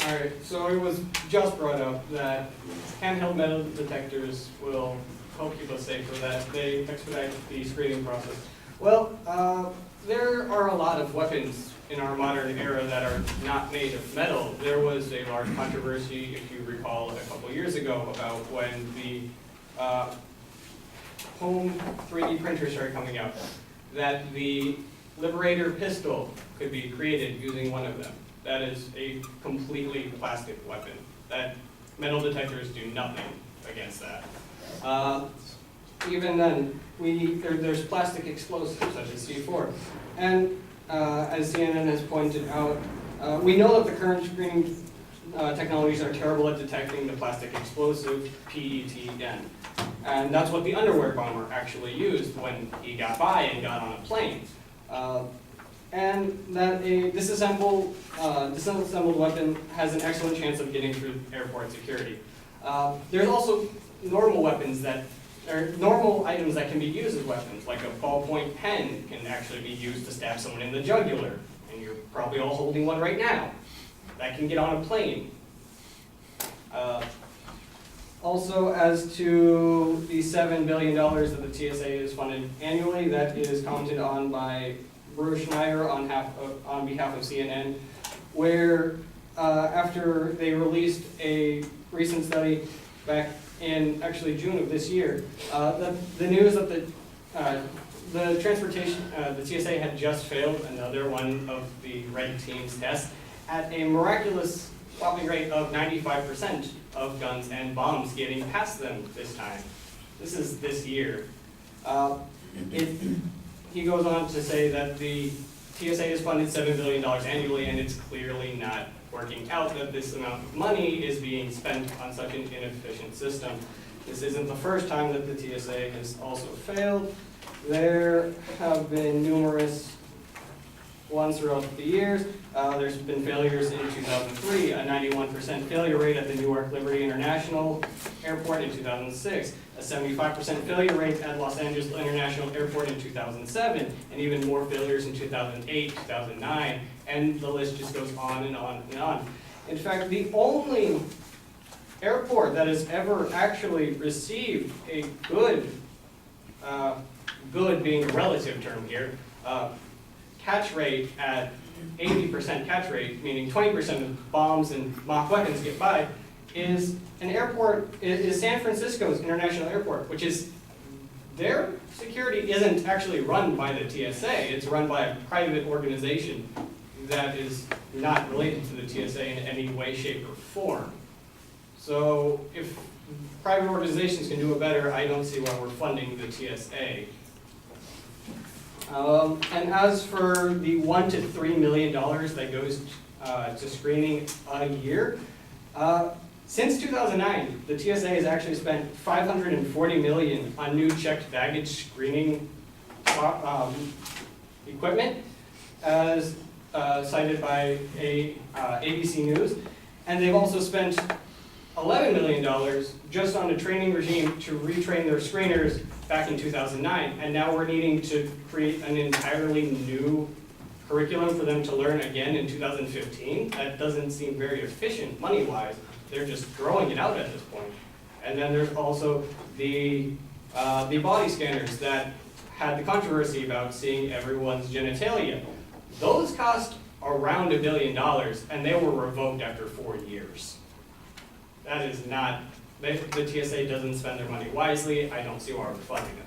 Alright, so it was just brought up that handheld metal detectors will help keep us safer, that they expedite the screening process. Well, there are a lot of weapons in our modern era that are not made of metal. There was a large controversy, if you recall, a couple years ago about when the home 3D printers started coming out, that the Liberator pistol could be created using one of them. That is a completely plastic weapon. That metal detectors do nothing against that. Even then, there's plastic explosives such as C4. And as CNN has pointed out, we know that the current screening technologies are terrible at detecting the plastic explosive PETN. And that's what the underwear bomber actually used when he got by and got on a plane. And that a disassembled weapon has an excellent chance of getting through airport security. There's also normal weapons that are normal items that can be used as weapons, like a ballpoint pen can actually be used to stab someone in the jugular, and you're probably all holding one right now. That can get on a plane. Also, as to the $7 billion that the TSA is funded annually, that is commented on by Bruce Schneier on behalf of CNN, where after they released a recent study back in actually June of this year, the news that the TSA had just failed another one of the red team's tests at a miraculous popping rate of 95% of guns and bombs getting past them this time. This is this year. He goes on to say that the TSA is funded $7 billion annually, and it's clearly not working out that this amount of money is being spent on such an inefficient system. This isn't the first time that the TSA has also failed. There have been numerous ones throughout the years. There's been failures in 2003, a 91% failure rate at the Newark Liberty International Airport in 2006, a 75% failure rate at Los Angeles International Airport in 2007, and even more failures in 2008, 2009, and the list just goes on and on and on. In fact, the only airport that has ever actually received a good being a relative term here, catch rate at 80% catch rate, meaning 20% of bombs and mock weapons get by, is an airport, is San Francisco's International Airport, which is, their security isn't actually run by the TSA, it's run by a private organization that is not related to the TSA in any way, shape, or form. So if private organizations can do it better, I don't see why we're funding the TSA. And as for the $1 to $3 million that goes to screening a year, since 2009, the TSA has actually spent $540 million on new checked baggage screening equipment, as cited by ABC News, and they've also spent $11 million just on a training regime to retrain their screeners back in 2009, and now we're needing to create an entirely new curriculum for them to learn again in 2015. That doesn't seem very efficient money-wise. They're just throwing it out at this point. And then there's also the body scanners that had the controversy about seeing everyone's genitalia. Those cost around $1 billion, and they were revoked after 4 years. That is not, the TSA doesn't spend their money wisely. I don't see why we're funding it.